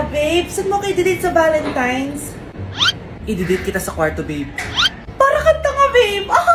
babe, saan mo kayo delete sa Valentine's? I-delete kita sa kwarto, babe. Para kang tanga, babe! Oh,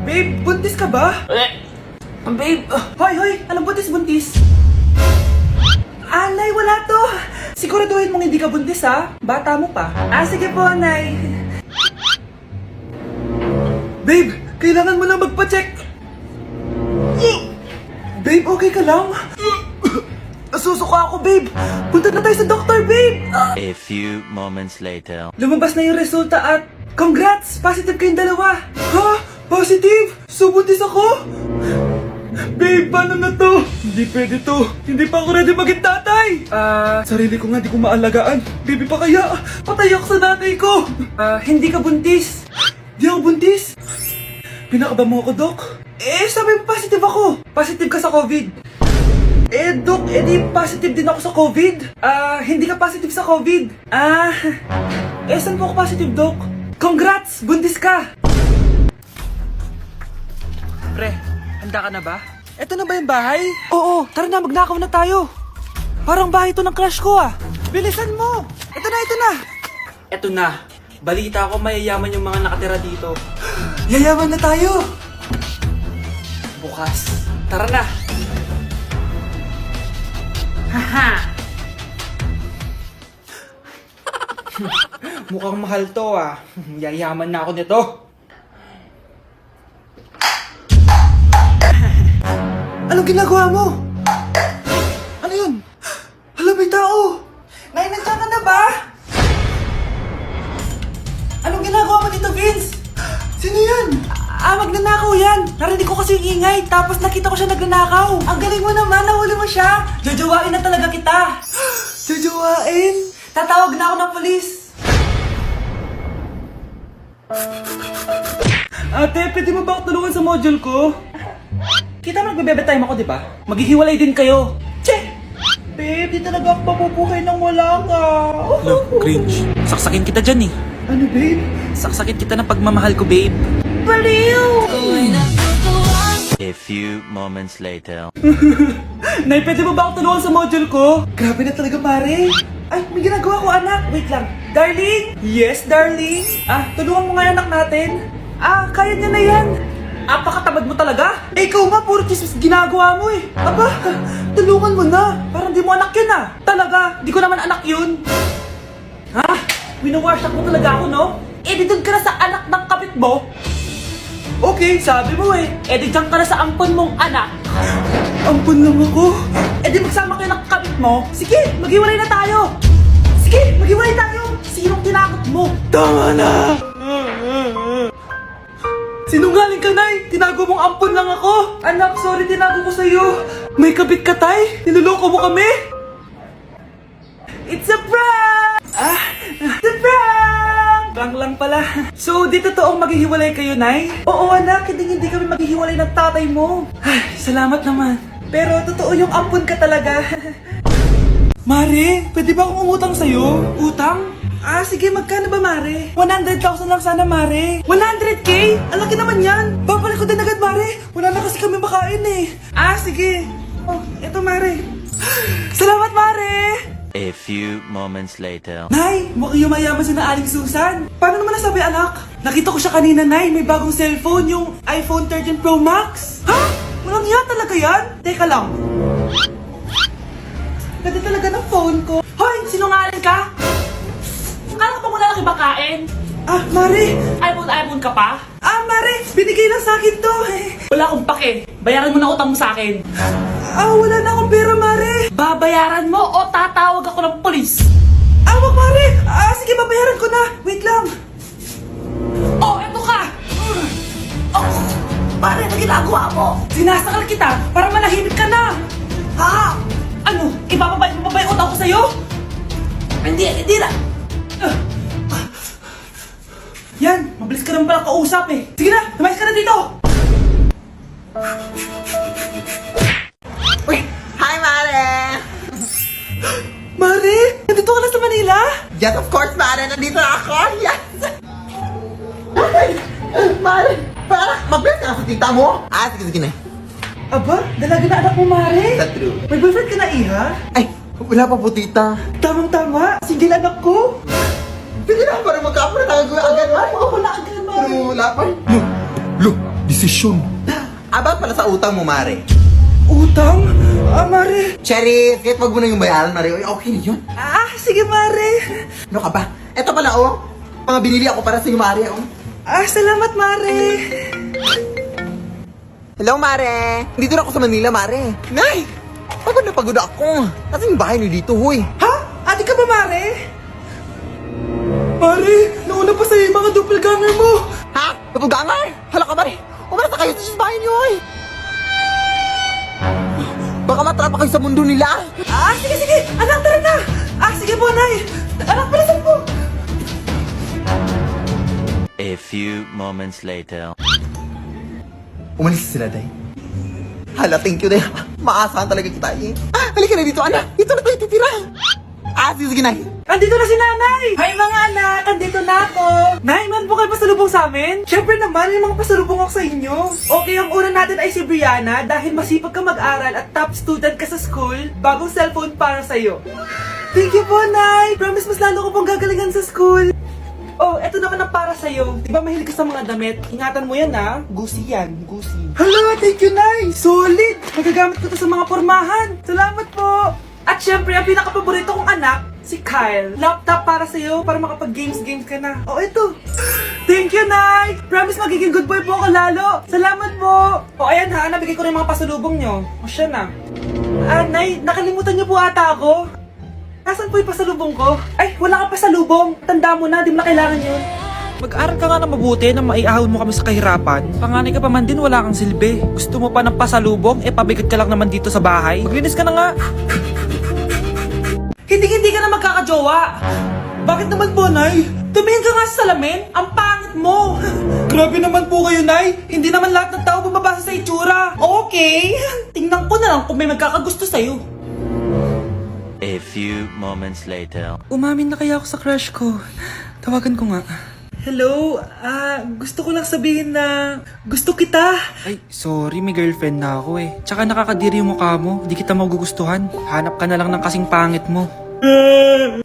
Babe, buntis ka ba? Babe, hoy, anong buntis? Alay, wala to! Siguraduhin mong hindi ka buntis, ha? Bata mo pa. Sige po, Nay. Babe, kailangan mo na magpa-check. Babe, okay ka lang? Nasusuka ako, babe. Punta na tayo sa doktor, babe. A few moments later. Lumabas na yung resulta at congrats! Positive kayong dalawa. Ha? Positive? So buntis ako? Babe, paano na to? Hindi pwede to. Hindi pa ako ready maging tatay. Sarili ko nga di ko maalagaan. Baby pa kaya? Patay ako sa nanay ko. Hindi ka buntis. Di ako buntis. Pinakaba mo ako, Dok? Sabi mo positive ako. Positive ka sa COVID. Dok, di positive din ako sa COVID. Hindi ka positive sa COVID. Saan po ako positive, Dok? Congrats! Buntis ka! Pre, handa ka na ba? Eto na ba yung bahay? Oo, tara na, magnakaw na tayo. Parang bahay to ng crush ko ah. Bilisan mo! Ito na! Eto na. Balita ko mayayaman yung mga nakatira dito. Yayaman na tayo! Bukas. Tara na! Haha! Mukhang mahal to ah. Yayaman na ako nito. Anong ginagawa mo? Ano yun? Hala, may tao! Nay, nandiyan ka na ba? Anong ginagawa mo dito, Vince? Sino yan? Magnanakaw yan. Narinig ko kasi yung ingay, tapos nakita ko siya nagnanakaw. Ang galing mo naman, nahuli mo siya. Jojowain na talaga kita. Jojowain? Tatawag na ako ng polis. Ate, pwede mo ba ako tulungan sa module ko? Kita mo nagbebebe time ako, di ba? Maghihiwalay din kayo. Che! Babe, di talaga ako mapupuhay nang wala ka. Cringe. Saksakin kita dyan eh. Ano, babe? Saksakin kita ng pagmamahal ko, babe. Baliw! A few moments later. Nay, pwede mo ba ako tulungan sa module ko? Grabe na talaga, pare. Ay, may ginagawa ko, anak. Wait lang. Darling? Yes, darling. Tulungan mo nga yung anak natin. Kaya niya na yan. Apakatamad mo talaga. Ikaw nga, puro chismis ginagawa mo eh. Aba, tulungan mo na. Parang di mo anak yun Talaga, di ko naman anak yun. Winawash up mo talaga ako, no? Di doon ka na sa anak ng kapit mo. Okay, sabi mo eh. Di dyan ka na sa ampon mong anak. Ampun lang ako. Di magsama kayo ng kapit mo. Sige, maghiwalay na tayo. Sige, maghiwalay tayo. Sinong tinakot mo? Tama na! Sinungaling ka, Nay! Tinago mong ampon lang ako! Anak, sorry, tinago ko sa'yo. May kabit ka, Tay! Niloloko mo kami! It's a prank! It's a prank! Prank lang pala. So, di totoong maghihiwalay kayo, Nay? Oo, anak, hindi kami maghihiwalay ng tatay mo. Ay, salamat naman. Pero totoo yung ampon ka talaga. Mare, pwede ba akong umutang sa'yo? Utang? Sige, magkano ba, Mare? 100,000 lang sana, Mare. 100K? Ang laki naman yan. Babalik ko din agad, Mare. Wala na kasi kami makain eh. Sige. Eto, Mare. Salamat, Mare! A few moments later. Nay, mukhang yumayaman si na Aling Susan. Paano naman nasabi, anak? Nakita ko siya kanina, Nay. May bagong cellphone, yung iPhone 13 Pro Max. Ha? Walang yan talaga yan? Teka lang. Ganda talaga ng phone ko. Hoy, sinungaling ka? Akala ko pa wala lang ibakain. Mare. iPhone ka pa? Mare, binigay lang sa akin to. Wala akong pake. Bayaran mo na utang mo sa akin. Wala na akong pera, Mare. Babayaran mo o tatawag ako ng polis? Wag, Mare. Sige, babayaran ko na. Wait lang. Eto ka! Pare, na ginagawa mo? Sinasakal kita para manahimik ka na. Ano? Ibababay utang ko sa'yo? Hindi na. Yan, mabilis ka naman pala kausap eh. Sige na, lumayas ka na dito. Uy! Hi, Mare! Mare, nandito ka na sa Manila? Yes, of course, Mare! Nandito na ako! Yes! Mare! Para, mabilis ka sa tita mo? Sige na. Aba, dalaga na anak mo, Mare. That's true. May boyfriend ka na, Iha? Ay, wala pa po, tita. Tamang-tama, single anak ko. Pwede na, para magkapura tayo agad, Mare. Oo, wala agad, Mare. Pero wala pa. Lo, desisyon. About pala sa utang mo, Mare. Utang? Mare. Cherry, kahit wag mo na yung bayaran, Mare. Ay, okay na yun. Sige, Mare. Ano ka ba? Eto pala, oh. Mga binili ako para sa iyo, Mare, oh. Salamat, Mare. Hello, Mare. Dito na ako sa Manila, Mare. Nay! Pagod na pagod ako. Nasaan yung bahay niyo dito, huy? Ha? Ate ka ba, Mare? Mare, nauna pa sa'yo yung mga doppelganger mo. Ha? Napugangar? Hala ka, Mare. Umarasa kayo sa bahay niyo, huy. Baka matrapa kayo sa mundo nila. Sige. Anak, tara na. Sige po, Nay. Anak, palasan po. A few moments later. Umalis sila, Day. Hala, thank you, Day. Maasahan talaga kita, eh. Halika na dito, anak. Dito na tayo titira. Sige, Nay. Andito na si Nanay! Hi mga anak! Andito na ako! Nay, man po kayo pasalubong sa amin? Siyempre naman, may mga pasalubong ako sa inyo. Okay, ang una natin ay si Brianna dahil masipag ka mag-aral at top student ka sa school, bagong cellphone para sa'yo. Thank you po, Nay! Promise mas lalo ko pong gagalingan sa school. Oh, eto naman ang para sa'yo. Di ba mahilig ka sa mga damit? Ingatan mo yan, ha? Gusi yan, gusi. Hala, thank you, Nay! Solid! Magagamit ko to sa mga pormahan. Salamat po! At syempre, ang pinaka-paborito kong anak, si Kyle. Laptop para sa'yo, para makapag-games ka na. Oh, ito. Thank you, Nay! Promise magiging good boy po ako lalo. Salamat po! O, ayan ha, nabigay ko rin mga pasalubong nyo. O, siya na. Nay, nakalimutan niyo po ata ako. Nasaan po yung pasalubong ko? Ay, wala kang pasalubong. Tanda mo na, di mo na kailangan yun. Mag-aral ka nga na mabuti na maiahon mo kami sa kahirapan. Panganay ka pa man din, wala kang silbi. Gusto mo pa ng pasalubong, pabigat ka lang naman dito sa bahay. Maglinis ka na nga. Hindi ka na magkakajowa. Bakit naman po, Nay? Tumingin ka nga sa salamin. Ang pangit mo. Grabe naman po kayo, Nay. Hindi naman lahat ng tao bumabasa sa itsura. Okay. Tingnan ko na lang kung may magkakagusto sa'yo. A few moments later. Umamin na kaya ako sa crush ko. Tawagan ko nga. Hello, gusto ko lang sabihin na gusto kita. Ay, sorry, may girlfriend na ako eh. Tsaka nakakadiri yung mukha mo, di kita magugustuhan. Hanap ka na lang ng kasing pangit mo.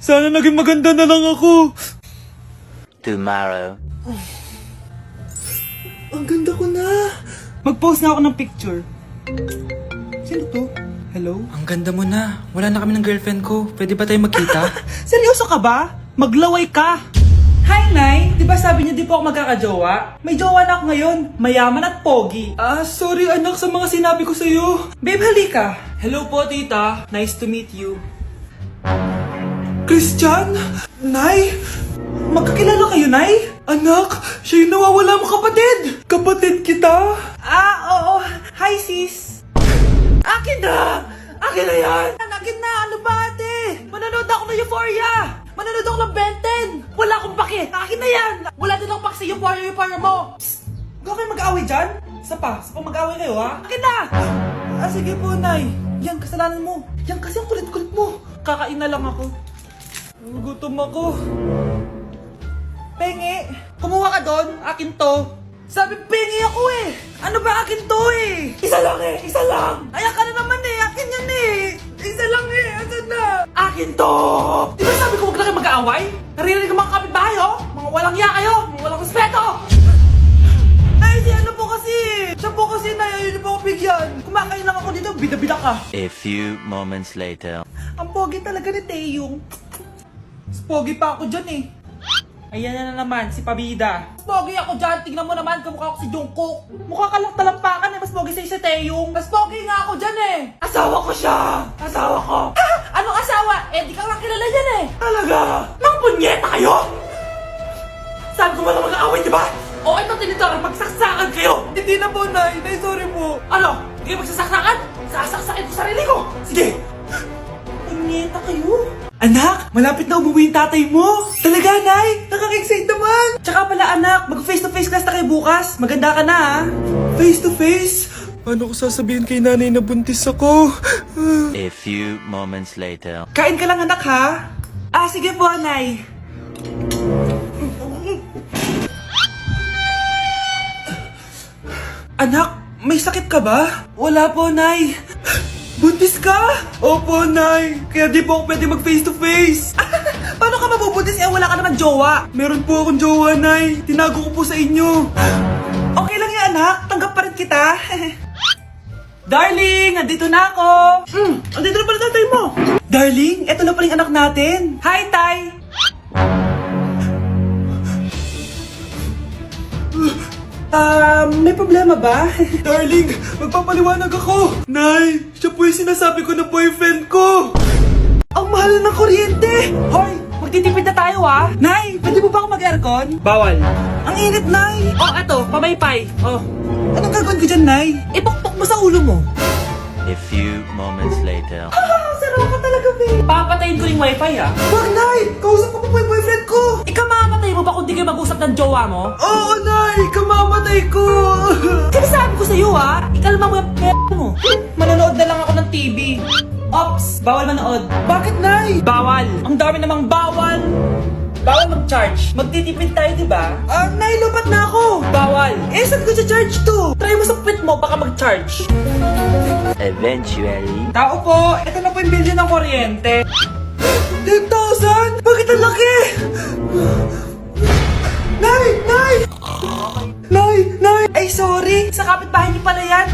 Sana naging maganda na lang ako. Tomorrow. Ang ganda ko na. Mag-post na ako ng picture. Sino to? Hello? Ang ganda mo na. Wala na kami ng girlfriend ko. Pwede ba tayo magkita? Seryoso ka ba? Maglaway ka. Hi, Nay! Di ba sabi niyo di po ako magkakajowa? May jowa na ako ngayon. Mayaman at pogi. Sorry anak sa mga sinabi ko sa'yo. Babe, halika. Hello po, tita. Nice to meet you. Christian? Nay? Magkakilala kayo, Nay? Anak, siya yung nawawala mo kapatid. Kapatid kita? Oo. Hi, sis. Akin na! Akin na yan! Akin na! Ano ba, ate? Manonood ako ng Euphoria! Manonood ako ng Ben 10! Wala akong pake! Akin na yan! Wala din akong pake sa Euphoria mo! Psst! Huwag kayo mag-away dyan? Isa pa mag-away kayo, ha? Akin na! Sige po, Nay. Yan, kasalanan mo. Yan kasi ang kulit-kulit mo. Kakain na lang ako. Gutom ako. Pengi! Kumuha ka doon! Akin to! Sabi, pengi ako eh! Ano ba akin to eh? Isa lang eh! Isa lang! Ayan ka na naman eh! Akin yan eh! Isa lang eh! Asan na? Akin to! Di ba sabi ko huwag na kayo mag-aaway? Naririnig ang mga kapitbahay oh! Mga walang iya kayo! Mga walang respeto! Ay, si ano po kasi! Siya po kasi na yun po ako bigyan! Kumakain lang ako dito, bida-bida ka! A few moments later. Ang pogi talaga ni Taeyong. Mas pogi pa ako dyan eh. Ayan na naman, si Pabida. Mas pogi ako dyan, tignan mo naman, kamukha ako si Jungkook. Mukha ka lang talampakan eh, mas pogi sa'yo si Taeyong. Mas pogi nga ako dyan eh. Asawa ko siya! Asawa ko! Ha? Anong asawa? Eh, di ka lang kilala yan eh. Talaga? Nang punyeta kayo? Saan ko ba na mag-aaway, di ba? O, ito tinitara, magsaksakan kayo! Hindi na po, Nay. Nay, sorry po. Ano? Hindi kayo magsasaksakan? Sasaksakin ko sarili ko! Sige! Punyeta kayo? Anak, malapit na umuwi yung tatay mo. Talaga, Nay? Nakaka-excite naman. Tsaka pala, anak, mag-face-to-face class na kayo bukas. Maganda ka na, ha? Face-to-face? Paano ko sasabihin kay nanay na buntis ako? A few moments later. Kain ka lang, anak, ha? Sige po, Nay. Anak, may sakit ka ba? Wala po, Nay. Buntis ka? Opo, Nay. Kaya di po ako pwede mag face to face. Paano ka mabubuntis wala ka naman jowa? Meron po akong jowa, Nay. Tinago ko po sa inyo. Okay lang yan anak, tanggap pa rin kita. Darling, andito na ako. Andito na pala tatay mo. Darling, eto na pala yung anak natin. Hi, Tay. May problema ba? Darling, magpapaliwanag ako. Nay, siya po yung sinasabi ko na boyfriend ko. Ang mahal ng kuryente. Hoy, magtitipid na tayo ah. Nay, pwede mo ba ako mag-aircon? Bawal. Ang init, Nay. Oh, eto, pamaypay. Oh. Anong gagawin ko dyan, Nay? Ipokpok mo sa ulo mo. A few moments later. Sarap ka talaga, babe. Papatayin ko yung wifi, ah. Wag, Nay! Kausap ko po yung boyfriend ko! Ikaw mamamatay mo ba kung di kayo mag-usap ng jowa mo? Oo, Nay! Kamamatay ko! Sinasabi ko sa'yo, ah. Ikalma mo yung mo. Manonood na lang ako ng TV. Ops, bawal manood. Bakit, Nay? Bawal. Ang dami namang bawal. Bawal mag-charge. Magtitipid tayo, di ba? Nay, lupat na ako! Bawal. Saan ko charge to? Try mo sa puwit mo, baka mag-charge. Eventually. Tao po, ito na po yung bill niyo ng kuryente. 10,000? Bakit ang laki? Nay! Nay! Nay! Nay! Ay, sorry. Sa kapitbahay niyo pala yan.